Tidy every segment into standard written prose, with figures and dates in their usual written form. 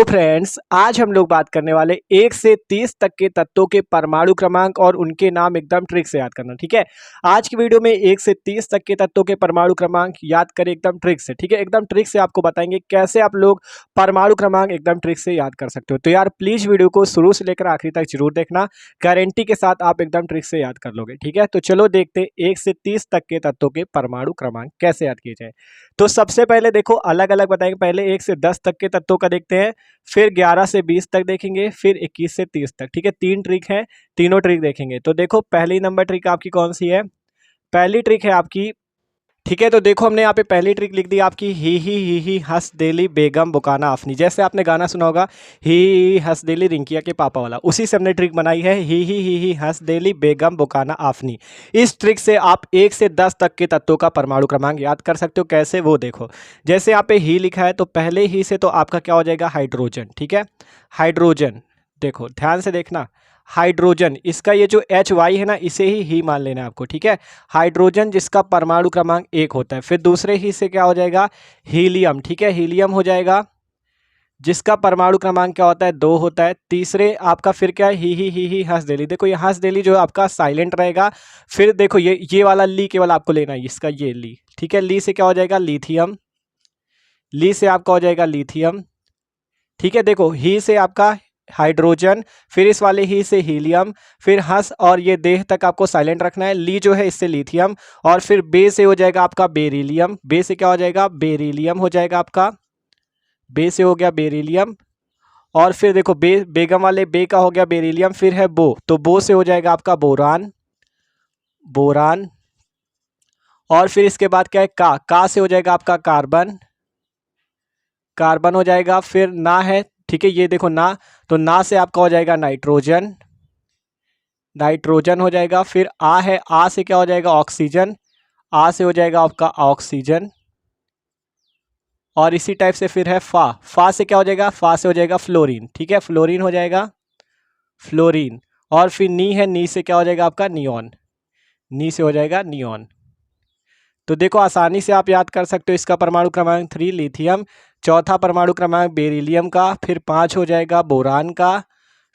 तो फ्रेंड्स, आज हम लोग बात करने वाले 1 से 30 तक के तत्वों के परमाणु क्रमांक और उनके नाम एकदम ट्रिक से याद करना। ठीक है, आज की वीडियो में 1 से 30 तक के तत्वों के परमाणु क्रमांक याद करें एकदम ट्रिक से। ठीक है, एकदम ट्रिक से आपको बताएंगे कैसे आप लोग परमाणु क्रमांक एकदम ट्रिक से याद कर सकते हो। तो यार प्लीज वीडियो को शुरू से लेकर आखिरी तक जरूर देखना, गारंटी के साथ आप एकदम ट्रिक से याद कर लोगे। ठीक है, तो चलो देखते हैं 1 से 30 तक के तत्वों के परमाणु क्रमांक कैसे याद किए जाए। तो सबसे पहले देखो अलग अलग बताएंगे, पहले 1 से 10 तक के तत्वों का देखते हैं, फिर 11 से 20 तक देखेंगे, फिर 21 से 30 तक। ठीक है, 3 ट्रिक है, तीनों ट्रिक देखेंगे। तो देखो पहली नंबर ट्रिक आपकी कौन सी है? पहली ट्रिक है आपकी, ठीक है, तो देखो हमने यहाँ पे पहली ट्रिक लिख दी आपकी, ही हंस देली बेगम बुकाना आफनी। जैसे आपने गाना सुना होगा ही हंस देली रिंकिया के पापा वाला, उसी से हमने ट्रिक बनाई है, ही हंस देली बेगम बुकाना आफनी। इस ट्रिक से आप 1 से 10 तक के तत्वों का परमाणु क्रमांक याद कर सकते हो। कैसे, वो देखो। जैसे यहाँ पे ही लिखा है तो पहले ही से तो आपका क्या हो जाएगा? हाइड्रोजन। ठीक है, हाइड्रोजन, देखो ध्यान से देखना, हाइड्रोजन, इसका ये जो HY है ना, इसे ही मान लेना है आपको। ठीक है, हाइड्रोजन जिसका परमाणु क्रमांक 1 होता है। फिर दूसरे ही से क्या हो जाएगा? हीलियम। ठीक है, हीलियम हो जाएगा जिसका परमाणु क्रमांक क्या होता है? 2 होता है। तीसरे आपका फिर क्या है? ही हंस देली। देखो ये हंस देली जो आपका साइलेंट रहेगा। फिर देखो ये वाला ली केवल आपको लेना है, इसका ये ली। ठीक है, ली से क्या हो जाएगा? लिथियम। ली से आपका हो जाएगा लिथियम। ठीक है, देखो ही से आपका हाइड्रोजन, फिर इस वाले ही से हीलियम, फिर हंस और ये देह तक आपको साइलेंट रखना है। ली जो है इससे लिथियम, और फिर बे से हो जाएगा आपका बेरिलियम। बे से क्या हो जाएगा? बेरिलियम हो जाएगा आपका, बे से हो गया बेरिलियम। और फिर देखो बेगम वाले बे का हो गया बेरिलियम, फिर है बो, तो बो से हो जाएगा आपका बोरान, बोरान। और फिर इसके बाद क्या है? का से हो जाएगा आपका कार्बन, कार्बन हो जाएगा। फिर ना है, ठीक है, ये देखो ना, तो ना से आपका हो जाएगा नाइट्रोजन, नाइट्रोजन हो जाएगा। फिर आ है, आ से क्या हो जाएगा? ऑक्सीजन, आ से हो जाएगा आपका ऑक्सीजन। और इसी टाइप से फिर है फा से क्या हो जाएगा? फा से हो जाएगा फ्लोरीन। ठीक है, फ्लोरीन हो जाएगा, फ्लोरीन। और फिर नी है, नी से क्या हो जाएगा आपका? नियॉन, नी से हो जाएगा नियॉन। तो देखो आसानी से आप याद कर सकते हो। इसका परमाणु क्रमांक 3 लिथियम, चौथा परमाणु क्रमांक बेरिलियम का, फिर 5 हो जाएगा बोरान का,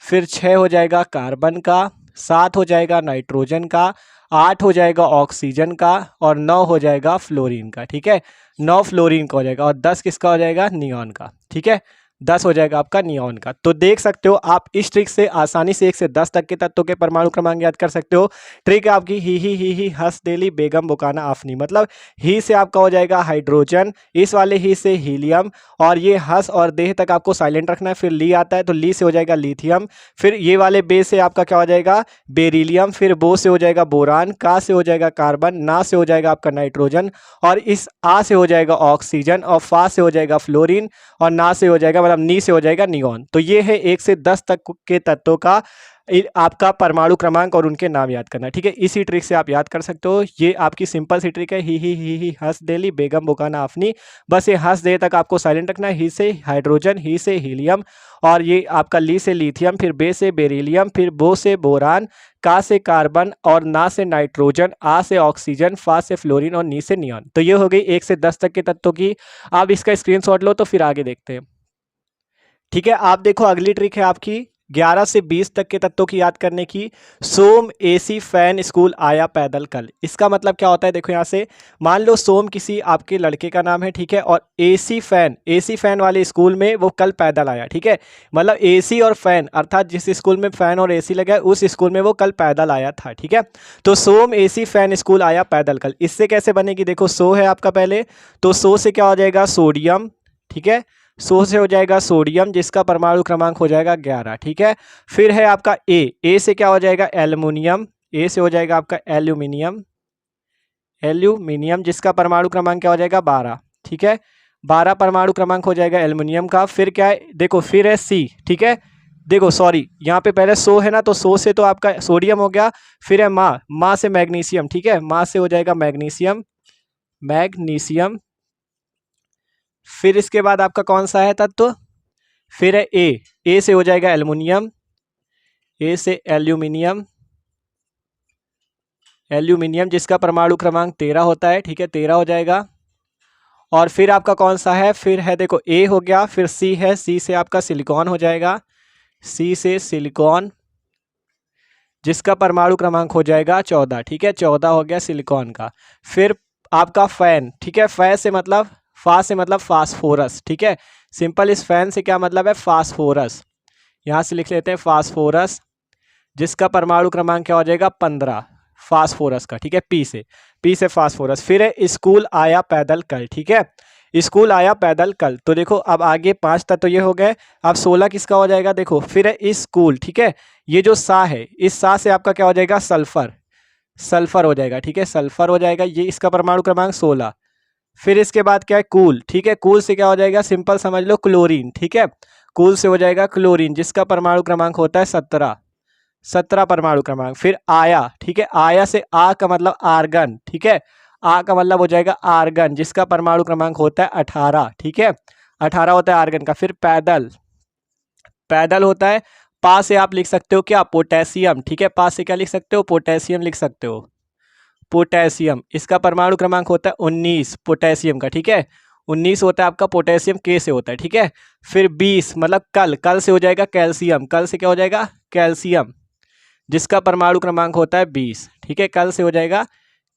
फिर 6 हो जाएगा कार्बन का, 7 हो जाएगा नाइट्रोजन का, 8 हो जाएगा ऑक्सीजन का, और 9 हो जाएगा फ्लोरीन का। ठीक है, 9 फ्लोरीन का हो जाएगा, और 10 किसका हो जाएगा? नियॉन का। ठीक है, 10 हो जाएगा आपका नियॉन का। तो देख सकते हो आप इस ट्रिक से आसानी से 1 से 10 तक के तत्वों के परमाणु क्रमांक याद कर सकते हो। ट्रिक है आपकी ही हंस देली बेगम बुकाना आफनी। मतलब ही से आपका हो जाएगा हाइड्रोजन, इस वाले ही से हीलियम, और ये हंस और देह तक आपको साइलेंट रखना है। फिर ली आता है तो ली से हो जाएगा लिथियम, फिर ये वाले बे से आपका क्या हो जाएगा? बेरिलियम, फिर बो से हो जाएगा बोरान, का से हो जाएगा कार्बन, ना से हो जाएगा आपका नाइट्रोजन, और इस आ से हो जाएगा ऑक्सीजन, और फा से हो जाएगा फ्लोरीन, और ना से हो जाएगा मतलब नी से हो जाएगा नियॉन। तो ये है 1 से 10 तक के तत्वों का आपका परमाणु क्रमांक और उनके नाम याद करना। ठीक है, इसी ट्रिक से आप याद कर सकते हो। ये आपकी सिंपल सी ट्रिक है, ही हंस देली बेगम बुकाना आफनी। बस ये हंस दे तक आपको साइलेंट रखना है। ही से हाइड्रोजन, ही से हीलियम, और ये आपका ली से लिथियम, फिर बे से बेरिलियम, फिर बो से बोरान, का से कार्बन, और ना से नाइट्रोजन, आ से ऑक्सीजन, फा से फ्लोरीन, और नी से नियॉन। तो ये हो गई 1 से 10 तक के तत्वों की। आप इसका स्क्रीनशॉट लो तो फिर आगे देखते हैं। ठीक है, आप देखो अगली ट्रिक है आपकी 11 से 20 तक के तत्वों की याद करने की। सोम AC फैन स्कूल आया पैदल कल। इसका मतलब क्या होता है? देखो यहाँ से मान लो सोम किसी आपके लड़के का नाम है, ठीक है, और AC फैन वाले स्कूल में वो कल पैदल आया। ठीक है, मतलब AC और फैन, अर्थात जिस स्कूल में फैन और AC लगा है उस स्कूल में वो कल पैदल आया था। ठीक है, तो सोम AC फैन स्कूल आया पैदल कल, इससे कैसे बनेगी? देखो सो है आपका पहले, तो सो से क्या हो जाएगा? सोडियम। ठीक है, सो से हो जाएगा सोडियम जिसका परमाणु क्रमांक हो जाएगा 11। ठीक है, फिर है आपका ए से क्या हो जाएगा? एल्युमिनियम, ए से हो जाएगा आपका एल्यूमिनियम, एल्यूमिनियम जिसका परमाणु क्रमांक क्या हो जाएगा? 12। ठीक है, 12 परमाणु क्रमांक हो जाएगा एल्युमिनियम का। फिर क्या है? देखो फिर है सी। ठीक है, देखो सॉरी यहाँ पे पहले सो है ना, तो सो से तो आपका सोडियम हो गया। फिर है माँ से मैग्नीशियम। ठीक है, माँ से हो जाएगा मैग्नीशियम, मैग्नीशियम। फिर इसके बाद आपका कौन सा है तत्व? फिर है ए से हो जाएगा एल्युमिनियम, ए से एल्यूमिनियम, एल्यूमिनियम जिसका परमाणु क्रमांक 13 होता है। ठीक है, 13 हो जाएगा। और फिर आपका कौन सा है, फिर है देखो ए हो गया, फिर सी है, सी से आपका सिलिकॉन हो जाएगा, सी से सिलिकॉन जिसका परमाणु क्रमांक हो जाएगा 14, ठीक है 14 हो गया सिलिकॉन का। फिर आपका फैन, ठीक है फै से मतलब फा से मतलब फास्फोरस, ठीक है सिंपल इस फैन से क्या मतलब है, फास्फोरस, यहाँ से लिख लेते हैं फास्फोरस जिसका परमाणु क्रमांक क्या हो जाएगा 15 फास्फोरस का, ठीक है पी से फास्फोरस। फिर है स्कूल आया पैदल कल, ठीक है स्कूल आया पैदल कल। तो देखो अब आगे 5 तत्व ये हो गए, अब 16 किसका हो जाएगा, देखो फिर है स्कूल, ठीक है ये जो सा है इस सा से आपका क्या हो जाएगा सल्फर, सल्फर हो जाएगा, ठीक है सल्फर हो जाएगा, ये इसका परमाणु क्रमांक 16। फिर इसके बाद क्या है कूल, ठीक है कूल से क्या हो जाएगा, सिंपल समझ लो क्लोरीन, ठीक है कूल से हो जाएगा क्लोरीन जिसका परमाणु क्रमांक होता है 17 परमाणु क्रमांक। फिर आया, ठीक है आया से आ का मतलब आर्गन, ठीक है आ का मतलब हो जाएगा आर्गन जिसका परमाणु क्रमांक होता है 18, ठीक है 18 होता है आर्गन का। फिर पैदल, पैदल होता है पा से आप लिख सकते हो क्या पोटेशियम, ठीक है पा से क्या लिख सकते हो पोटेशियम लिख सकते हो, पोटेशियम इसका परमाणु क्रमांक होता है 19 पोटेशियम का, ठीक है 19 होता है आपका पोटेशियम के से होता है, ठीक है। फिर 20 मतलब कल, कल से हो जाएगा कैल्शियम, कल से क्या हो जाएगा कैल्शियम जिसका परमाणु क्रमांक होता है 20, ठीक है कल से हो जाएगा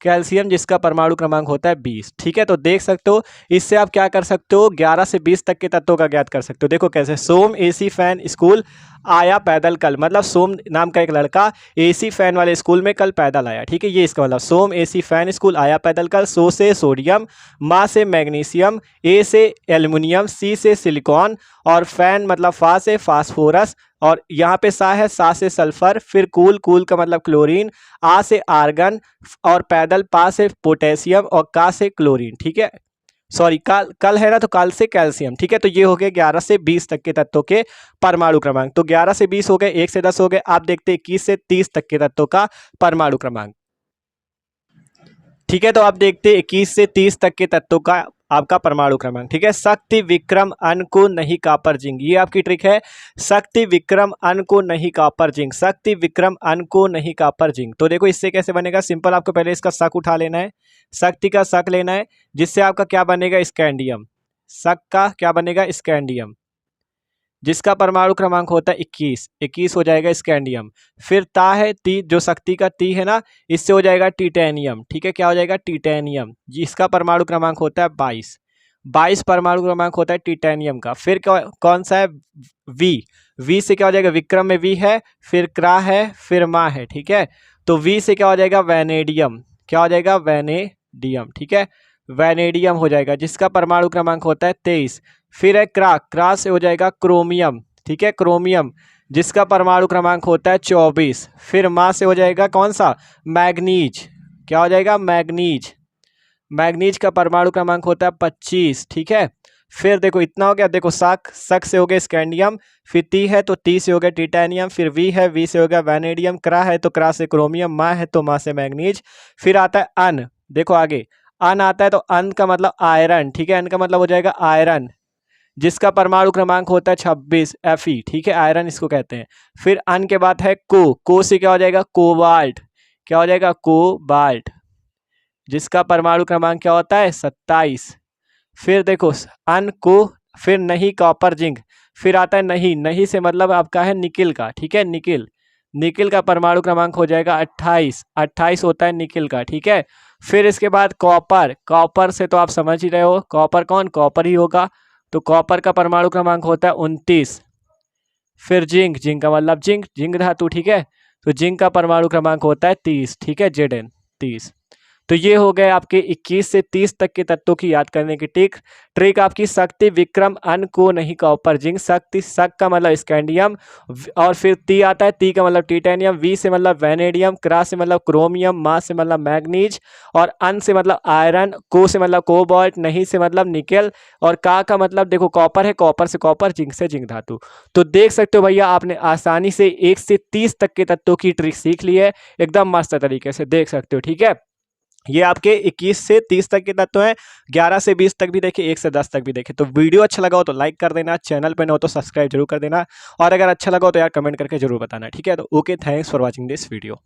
कैल्शियम जिसका परमाणु क्रमांक होता है 20, ठीक है। तो देख सकते हो इससे आप क्या कर सकते हो 11 से 20 तक के तत्वों का ज्ञात कर सकते हो। देखो कैसे, सोम एसी फैन स्कूल आया पैदल कल, मतलब सोम नाम का एक लड़का एसी फैन वाले स्कूल में कल पैदल आया, ठीक है ये इसका मतलब सोम एसी फैन स्कूल आया पैदल कल। सो से सोडियम, मा से मैग्नीशियम, ए से एल्युमिनियम, सी से सिलिकॉन और फैन मतलब फा से फास्फोरस और यहाँ पे सा है सा से सल्फर। फिर कूल, कूल का मतलब क्लोरीन, आ से आर्गन और पैदल पा से पोटेशियम और का से क्लोरीन, ठीक है सॉरी कल है ना तो कल से कैल्शियम, ठीक है। तो ये हो गए 11 से 20 तक के तत्वों के परमाणु क्रमांक। तो 11 से 20 हो गए, 1 से 10 हो गए, आप देखते हैं 21 से 30 तक के तत्वों का परमाणु क्रमांक, ठीक है। तो आप देखते हैं 21 से 30 तक के तत्वों का आपका परमाणु क्रमांक, ठीक है। शक्ति विक्रम अन्न को नहीं कापर जिंक, ये आपकी ट्रिक है, शक्ति विक्रम अन्न को नहीं कापर जिंक, शक्ति विक्रम अन्न को नहीं कापर जिंक। तो देखो इससे कैसे बनेगा, सिंपल आपको पहले इसका शक उठा लेना है, शक्ति का शक लेना है जिससे आपका क्या बनेगा स्कैंडियम, शक का क्या बनेगा स्कैंडियम जिसका परमाणु क्रमांक होता है 21, 21 हो जाएगा स्कैंडियम। फिर ता है ती, जो शक्ति का ती है ना इससे हो जाएगा टिटेनियम, ठीक है क्या हो जाएगा टिटेनियम जिसका परमाणु क्रमांक होता है 22, 22 परमाणु क्रमांक होता है टिटेनियम का। फिर कौन सा है वी, वी से क्या हो जाएगा विक्रम में वी है, फिर क्रा है, फिर मा है, ठीक है। तो वी से क्या हो जाएगा वैनेडियम, क्या हो जाएगा वैनेडियम, ठीक है वैनेडियम हो जाएगा जिसका परमाणु क्रमांक होता है 23। फिर है क्रा, क्रा से हो जाएगा क्रोमियम, ठीक है क्रोमियम जिसका परमाणु क्रमांक होता है 24। फिर मा से हो जाएगा कौन सा मैग्नीज, क्या हो जाएगा मैग्नीज, मैग्नीज का परमाणु क्रमांक होता है 25, ठीक है। फिर देखो इतना हो गया, देखो सक, सक से हो गया स्कैंडियम, फिर ती है तो ती से हो गया टिटेनियम, फिर वी है वी से हो गया वैनेडियम, क्रा है तो क्रा से क्रोमियम, मा है तो मा से मैग्नीज। फिर आता है अन, देखो आगे अन आता है तो अन का मतलब आयरन, ठीक है अन का मतलब हो जाएगा आयरन जिसका परमाणु क्रमांक होता है 26 Fe, ठीक है आयरन इसको कहते हैं। फिर अन के बाद है को से क्या हो जाएगा कोबाल्ट, क्या हो जाएगा कोबाल्ट जिसका परमाणु क्रमांक क्या होता है 27। फिर देखो अन को, फिर नहीं कॉपर जिंक, फिर आता है नहीं, नहीं से मतलब आपका है निकिल का, ठीक है निकिल, निकिल का परमाणु क्रमांक हो जाएगा 28, 28 होता है निकिल का, ठीक है। फिर इसके बाद कॉपर, कॉपर से तो आप समझ ही रहे हो कॉपर कौन, कॉपर ही होगा, तो कॉपर का परमाणु क्रमांक होता है 29। फिर जिंक, जिंक का मतलब जिंक, जिंक धातु, ठीक है तो जिंक का परमाणु क्रमांक होता है 30, ठीक है Zn 30। तो ये हो गए आपके 21 से 30 तक के तत्वों की याद करने की ट्रिक आपकी शक्ति विक्रम अन को नहीं कॉपर जिंक, शक्ति शक का मतलब स्कैंडियम और फिर ती आता है ती का मतलब टिटेनियम, वी से मतलब वैनेडियम, क्रा से मतलब क्रोमियम, मा से मतलब मैग्नीज और अन से मतलब आयरन, को से मतलब कोबाल्ट, नहीं से मतलब निकेल और का मतलब देखो कॉपर है, कॉपर से कॉपर, जिंक से जिंक धातु। तो देख सकते हो भैया आपने आसानी से 1 से 30 तक के तत्वों की ट्रिक सीख ली है एकदम मस्त तरीके से, देख सकते हो ठीक है। ये आपके 21 से 30 तक के तत्व हैं, 11 से 20 तक भी देखे, 1 से 10 तक भी देखे। तो वीडियो अच्छा लगा हो तो लाइक कर देना, चैनल पे न हो तो सब्सक्राइब जरूर कर देना और अगर अच्छा लगा हो तो यार कमेंट करके जरूर बताना, ठीक है। तो okay, thanks for watching this video.